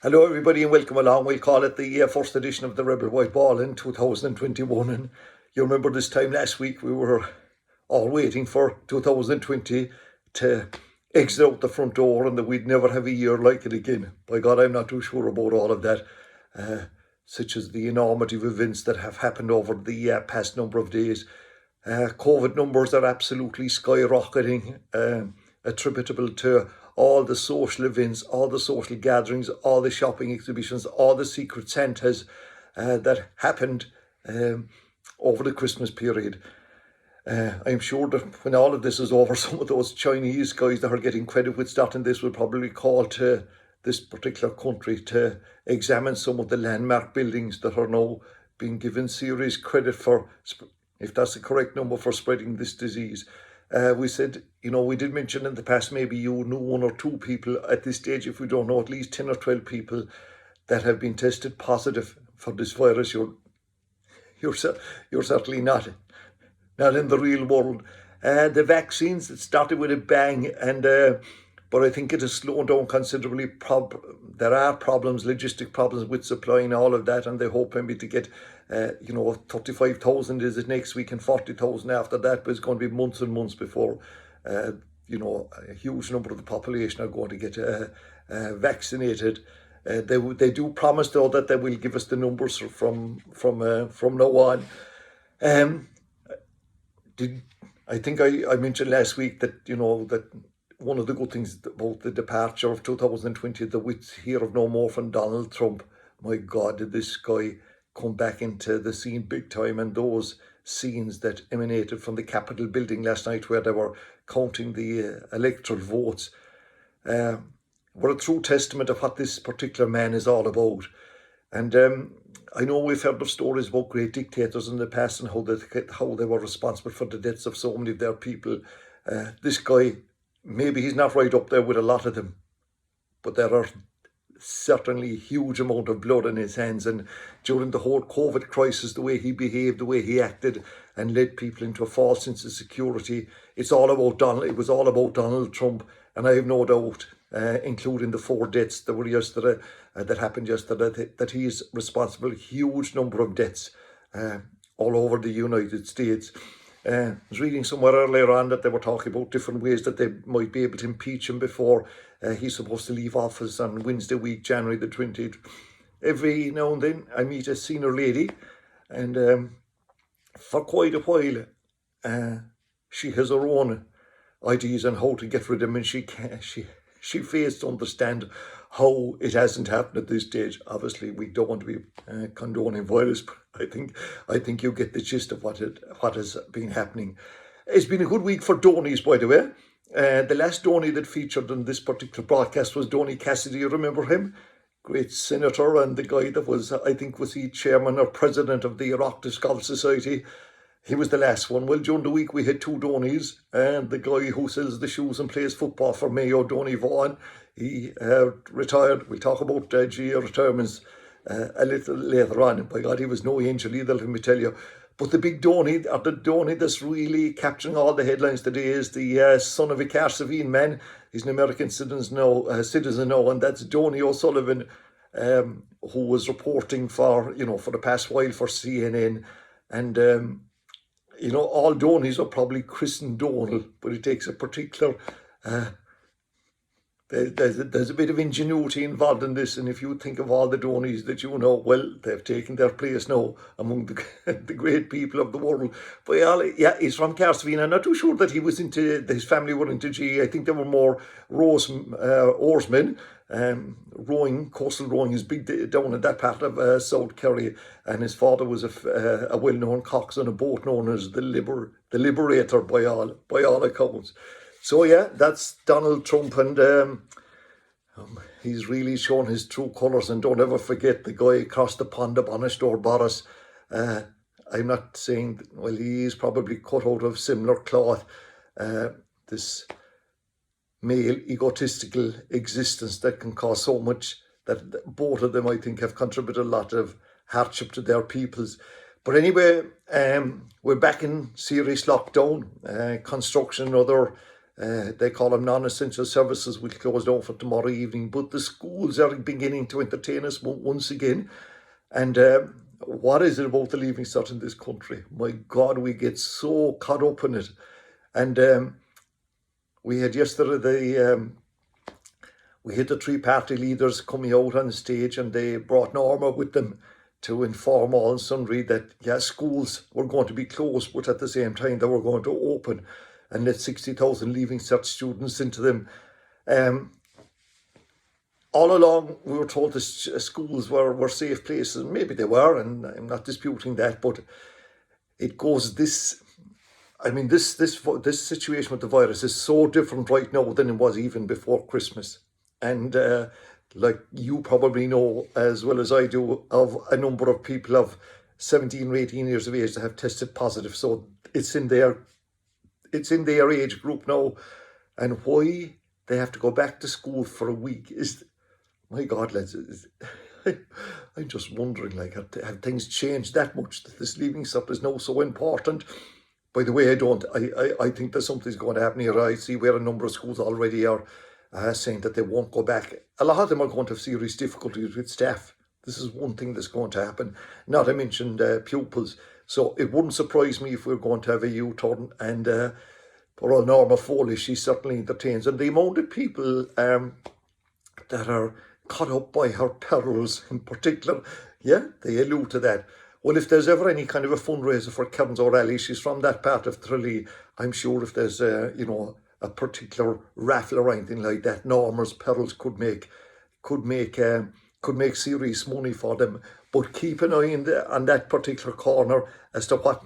Hello everybody and welcome along. We'll call it the first edition of the Rebel White Ball in 2021. And you remember this time last week we were all waiting for 2020 to exit out the front door and that we'd never have a year like it again. By God, I'm not too sure about all of that, such as the enormity of events that have happened over the past number of days. COVID numbers are absolutely skyrocketing, attributable to all the social events, all the social gatherings, all the shopping exhibitions, all the secret Santas that happened over the Christmas period. I'm sure that when all of this is over, some of those Chinese guys that are getting credit with starting this will probably call to this particular country to examine some of the landmark buildings that are now being given serious credit for, if that's the correct number, for spreading this disease. We said, we did mention in the past, maybe you knew one or two people at this stage. If we don't know at least 10 or 12 people that have been tested positive for this virus, you're certainly not in the real world. The vaccines, it started with a bang, but I think it has slowed down considerably. There are problems, logistic problems with supplying all of that, and they hope maybe to get 35,000 is it next week and 40,000 after that, but it's going to be months and months before a huge number of the population are going to get vaccinated. They do promise though that they will give us the numbers from now on. I think I mentioned last week that that one of the good things about the departure of 2020 that we hear of no more from Donald Trump. My God, did this guy come back into the scene big time, and those scenes that emanated from the Capitol building last night where they were counting the electoral votes were a true testament of what this particular man is all about. And I know we've heard of stories about great dictators in the past and how they were responsible for the deaths of so many of their people. This guy, maybe he's not right up there with a lot of them, but there are certainly a huge amount of blood in his hands. And during the whole COVID crisis, the way he behaved, the way he acted and led people into a false sense of security, it was all about Donald Trump. And I have no doubt, including the 4 deaths that were yesterday, that happened yesterday, that he is responsible for a huge number of deaths all over the United States. I was reading somewhere earlier on that they were talking about different ways that they might be able to impeach him before he's supposed to leave office on Wednesday week, January the 20th. Every now and then I meet a senior lady, and for quite a while she has her own ideas on how to get rid of him, and she fails to understand how it hasn't happened at this stage. Obviously, we don't want to be condoning violence, but I think you get the gist of what has been happening. It's been a good week for Donies, by the way. The last Donny that featured in this particular broadcast was Donny Cassidy. You remember him? Great senator, and the guy that was he chairman or president of the Oireachtas Golf Society. He was the last one. Well, during the week we had 2 Donies, and the guy who sells the shoes and plays football for Mayo, Donny Vaughan, he retired. We'll talk about GA retirements a little later on. And by God, he was no angel either, let me tell you. But the big Donny, or the Donny that's really capturing all the headlines today, is the son of a Carsavine man. He's an American citizen now, and that's Donny O'Sullivan, who was reporting for the past while for CNN. And all Donies are probably christened Donald, but it takes a particular there's a bit of ingenuity involved in this, and if you think of all the Donies that well, they've taken their place now among the great people of the world. But yeah, he's from Carsavine. I'm not too sure that his family were into GE. I think they were more oarsmen. Rowing, coastal rowing is big down in that part of South Kerry, and his father was a well-known coxswain on a boat known as the Liberator by all accounts. So yeah, that's Donald Trump, and he's really shown his true colours. And don't ever forget the guy across the pond, the Bonestore Boris. I'm not saying, well, he is probably cut out of similar cloth. This male egotistical existence that can cause so much, that both of them I think have contributed a lot of hardship to their peoples. But anyway, we're back in serious lockdown. Construction and other They call them non-essential services will close down for tomorrow evening, but the schools are beginning to entertain us once again. And what is it about the Leaving Cert in this country? My God, we get so caught up in it. And we had yesterday we had the three party leaders coming out on the stage, and they brought Norma with them to inform all and sundry that, yes, schools were going to be closed, but at the same time they were going to open and let 60,000 Leaving Cert students into them. All along we were told the schools were safe places, and maybe they were, and I'm not disputing that, but it goes this... I mean, this situation with the virus is so different right now than it was even before Christmas. And like you probably know as well as I do, of a number of people of 17 or 18 years of age that have tested positive. So it's in their age group now. And why they have to go back to school for a week is, my God, lads, I'm just wondering, like, have things changed that much that this Leaving Cert is now so important? By the way, I think that something's going to happen here. I see where a number of schools already are saying that they won't go back. A lot of them are going to have serious difficulties with staff. This is one thing that's going to happen. Not to mention pupils. So it wouldn't surprise me if we're going to have a U-turn. And poor old Norma Foley, she certainly entertains. And the amount of people that are caught up by her perils in particular, yeah, they allude to that. Well, if there's ever any kind of a fundraiser for Kearns O'Reilly, she's from that part of Tralee. I'm sure if there's a particular raffle or anything like that, Norma's perils could make serious money for them. But keep an eye on that particular corner as to what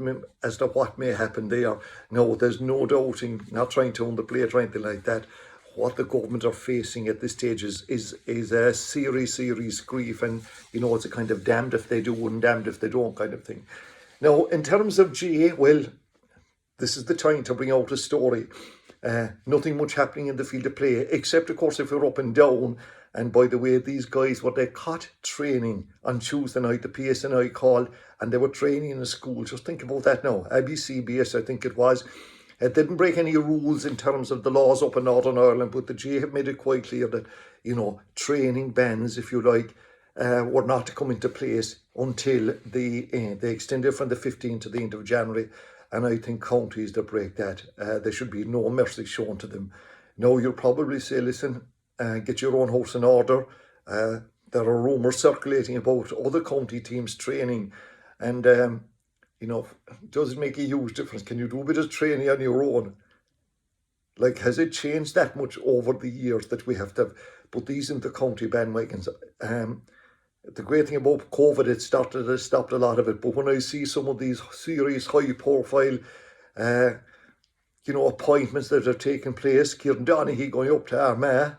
may happen there. No, there's no doubting, not trying to underplay it or anything like that. What the government are facing at this stage is a serious grief, and it's a kind of damned if they do and damned if they don't kind of thing. Now, in terms of GA, well, this is the time to bring out a story. Nothing much happening in the field of play, except of course if you're up and down. And by the way, these guys they caught training on Tuesday night, the PSNI called, and they were training in a school. Just think about that now. ABCBS, I think it was. It didn't break any rules in terms of the laws up in Northern Ireland, but the GA have made it quite clear that, training bans, if you like, were not to come into place until they extended from the 15th to the end of January. And I think counties that break that, there should be no mercy shown to them. Now, you'll probably say, listen, get your own house in order. There are rumours circulating about other county teams training, and does it make a huge difference? Can you do a bit of training on your own? Like, has it changed that much over the years that we have to put these into county bandwagons? The great thing about COVID, it stopped a lot of it. But when I see some of these serious, high-profile, appointments that are taking place, Kieran Donaghy going up to Armagh,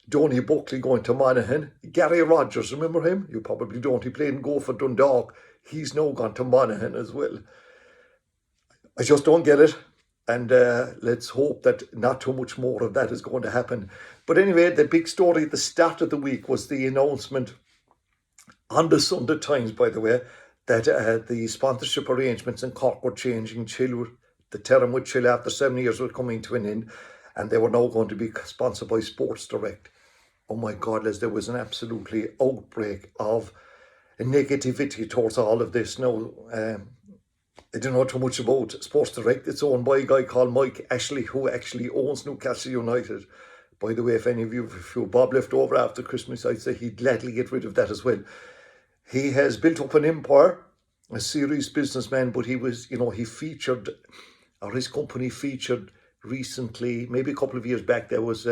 Donny Buckley going to Monaghan, Gary Rogers, remember him? You probably don't. He played in Go for Dundalk. He's now gone to Monaghan as well. I just don't get it. And let's hope that not too much more of that is going to happen. But anyway, the big story at the start of the week was the announcement on the Sunday Times, by the way, that the sponsorship arrangements in Cork were changing. The term with Chill after 7 years was coming to an end, and they were now going to be sponsored by Sports Direct. Oh my God, there was an absolutely outbreak of negativity towards all of this. Now, I don't know too much about Sports Direct. It's owned by a guy called Mike Ashley, who actually owns Newcastle United. By the way, if any of you, if you're Bob left over after Christmas, I'd say he'd gladly get rid of that as well. He has built up an empire, a serious businessman, but he was, he featured, or his company featured recently, maybe a couple of years back, there was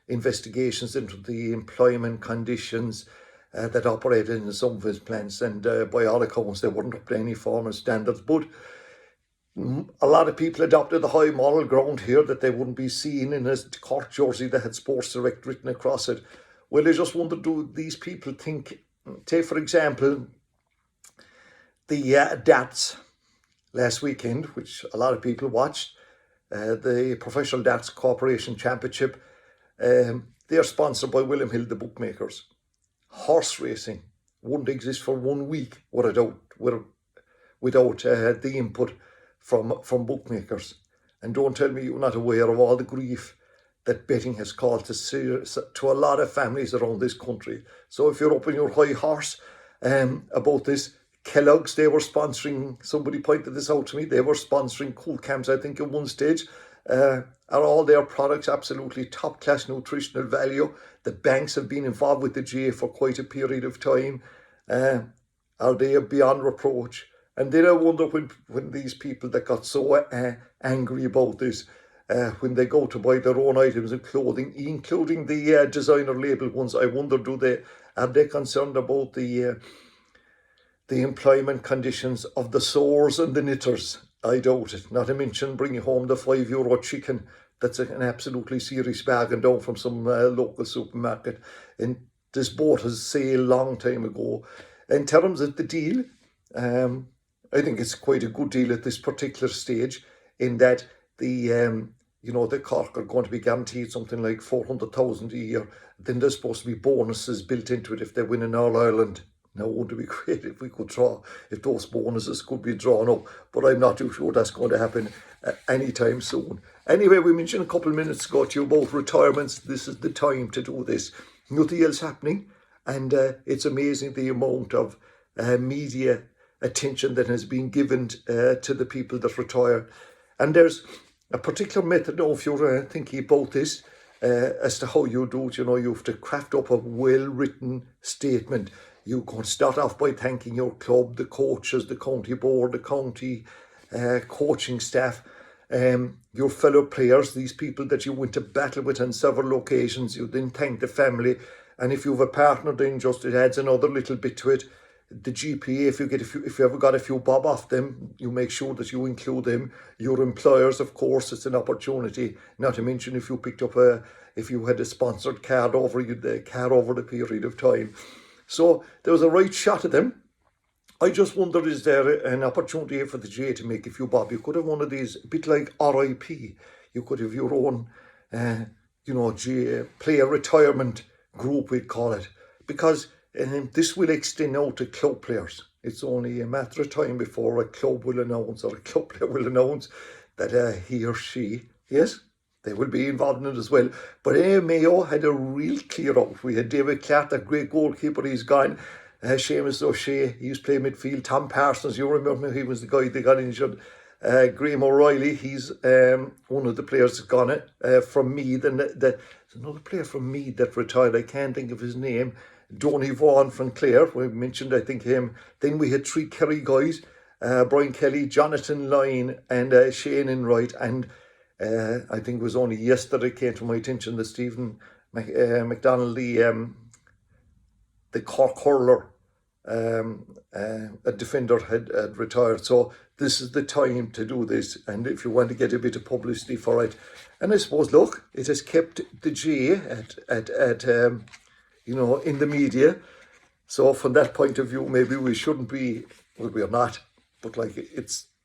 investigations into the employment conditions that operated in some of his plants, and by all accounts they weren't up to any form of standards. But a lot of people adopted the high moral ground here that they wouldn't be seen in a Cork jersey that had Sports Direct written across it. Well, I just wonder, do these people think, take for example, the darts last weekend, which a lot of people watched, the Professional Darts Corporation Championship, they are sponsored by William Hill, the bookmakers. Horse racing wouldn't exist for 1 week without the input from bookmakers. And don't tell me you're not aware of all the grief that betting has caused to a lot of families around this country. So if you're up in your high horse about this, Kellogg's, they were sponsoring, somebody pointed this out to me, they were sponsoring cool camps, I think, at one stage. Are all their products absolutely top-class nutritional value? The banks have been involved with the GA for quite a period of time. Are they beyond reproach? And then I wonder when these people that got so angry about this, when they go to buy their own items of clothing, including the designer label ones, I wonder, are they concerned about the employment conditions of the sewers and the knitters? I doubt it. Not to mention bringing home the €5 chicken. That's an absolutely serious bargain down from some local supermarket. And this boat has sailed a long time ago. In terms of the deal, I think it's quite a good deal at this particular stage, in that the Cork are going to be guaranteed something like 400,000 a year. Then there's supposed to be bonuses built into it if they win in All Ireland. Now, wouldn't it be great if those bonuses could be drawn up? But I'm not too sure that's going to happen anytime soon. Anyway, we mentioned a couple of minutes ago to you about retirements. This is the time to do this. Nothing else happening, and it's amazing the amount of media attention that has been given to the people that retire. And there's a particular method now, if you're thinking about this, as to how you do it. You have to craft up a well-written statement. You can start off by thanking your club, the coaches, the county board, the county coaching staff, your fellow players, these people that you went to battle with on several occasions. You then thank the family, and if you have a partner, then just it adds another little bit to it. The GPA, if you ever got a few bob off them, you make sure that you include them. Your employers, of course, it's an opportunity. Not to mention if you if you had a sponsored card over the period of time. So there was a right shot at them. I just wonder, is there an opportunity for the GA to make a few bob? You could have one of these, a bit like RIP. You could have your own, GA player retirement group, we'd call it, because this will extend out to club players. It's only a matter of time before a club will announce, or a club player will announce, that he or she, yes, they will be involved in it as well. But Mayo had a real clear out. We had David Clark, that great goalkeeper, he's gone. Seamus O'Shea, he used to play midfield. Tom Parsons, you remember, he was the guy that got injured. Graham O'Reilly, he's one of the players that's gone from Meath. There's another player from Meath that retired, I can't think of his name. Donny Vaughan from Clare, we mentioned, I think, him. Then we had three Kerry guys, Brian Kelly, Jonathan Lyne, and Shane Enright. And I think it was only yesterday came to my attention that Stephen McDonald, the Cork hurler, a defender, had retired. So this is the time to do this, and if you want to get a bit of publicity for it. And I suppose, look, it has kept the GA in the media. So from that point of view, maybe we shouldn't be, well, we're not, but like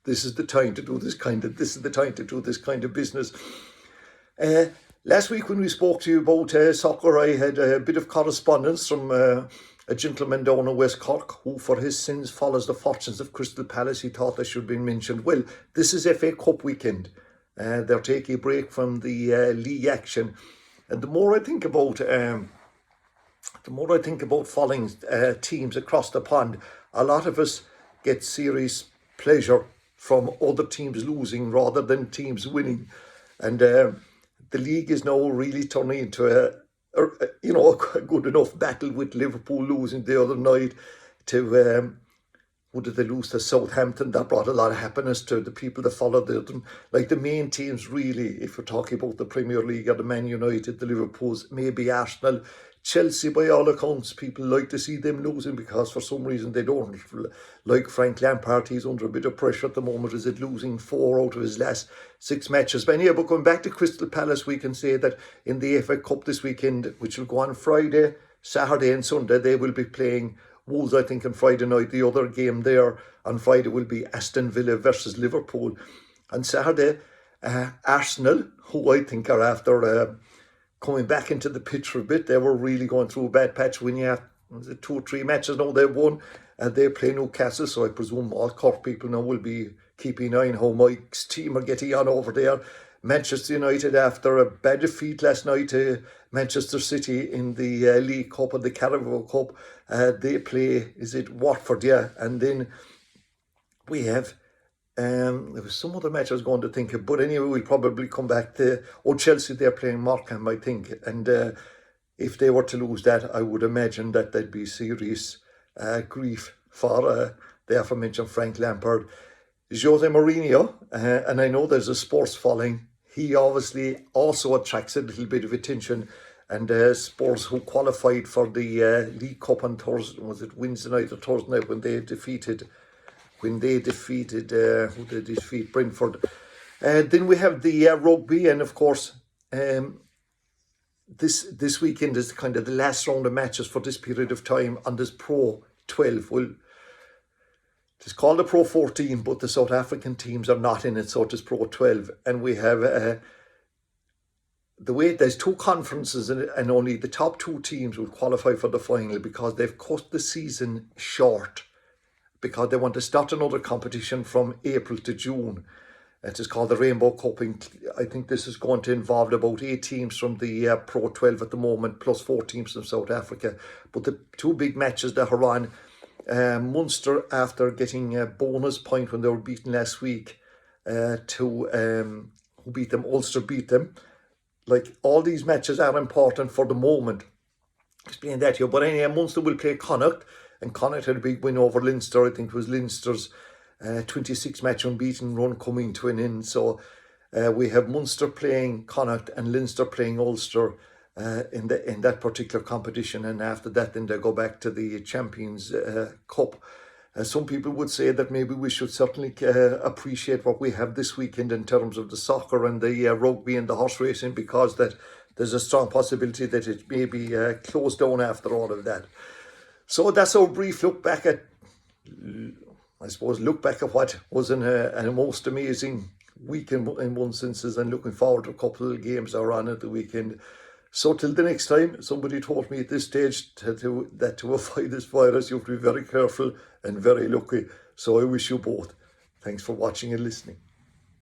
this is the time to do this kind of business. Last week when we spoke to you about soccer, I had a bit of correspondence from a gentleman down in West Cork who, for his sins, follows the fortunes of Crystal Palace. He thought that should be mentioned. Well, this is FA Cup weekend. They're taking a break from the league action, and the more I think about following teams across the pond, a lot of us get serious pleasure from other teams losing rather than teams winning. And the league is now really turning into a good enough battle, with Liverpool losing the other night to, who did they lose to? Southampton. That brought a lot of happiness to the people that followed them. Like the main teams really, if we're talking about the Premier League, are the Man United, the Liverpools, maybe Arsenal. Chelsea, by all accounts, people like to see them losing because for some reason they don't like Frank Lampard. He's under a bit of pressure at the moment, is it losing 4 out of his last 6 matches. But anyway, but going back to Crystal Palace, we can say that in the FA Cup this weekend, which will go on Friday, Saturday and Sunday, they will be playing Wolves, I think, on Friday night. The other game there on Friday will be Aston Villa versus Liverpool. On Saturday, Arsenal, who I think are after coming back into the pitch for a bit. They were really going through a bad patch when you have 2 or 3 matches now they've won. They play Newcastle, so I presume all Cork people now will be keeping an eye on how Mike's team are getting on over there. Manchester United, after a bad defeat last night to Manchester City in the League Cup and the Carabao Cup, they play, is it Watford? Yeah, and then we have, there was some other match I was going to think of, but anyway, we'll probably come back to, Chelsea, they're playing Markham, I think, and if they were to lose that, I would imagine that there'd be serious grief for the aforementioned Frank Lampard. Jose Mourinho, and I know there's a sports following, he obviously also attracts a little bit of attention, and Spurs, who qualified for the League Cup on Thursday, was it Wednesday night or Thursday night, when they defeated who they defeat, Brentford. Then we have the rugby, and of course this weekend is kind of the last round of matches for this period of time on this Pro 12. Well, it's called the Pro 14, but the South African teams are not in it, so it is Pro 12. And we have the way there's two conferences, and only the top two teams will qualify for the final, because they've cut the season short because they want to start another competition from April to June. It is called the Rainbow Cup. I think this is going to involve about 8 teams from the Pro 12 at the moment, plus 4 teams from South Africa. But the two big matches that are on, Munster, after getting a bonus point when they were beaten last week, who beat them, Ulster beat them. Like, all these matches are important for the moment. Explain that here. But anyway, Munster will play Connacht, and Connacht had a big win over Leinster. I think it was Leinster's 26 match unbeaten run coming to an end. So we have Munster playing Connacht and Leinster playing Ulster in that particular competition, and after that then they go back to the Champions Cup. Some people would say that maybe we should certainly appreciate what we have this weekend in terms of the soccer and the rugby and the horse racing, because that there's a strong possibility that it may be closed down after all of that. So that's our brief look back at, I suppose, what was a most amazing week in one sense, and looking forward to a couple of games that are on at the weekend. So till the next time, somebody told me at this stage that to avoid this virus, you have to be very careful and very lucky. So I wish you both. Thanks for watching and listening.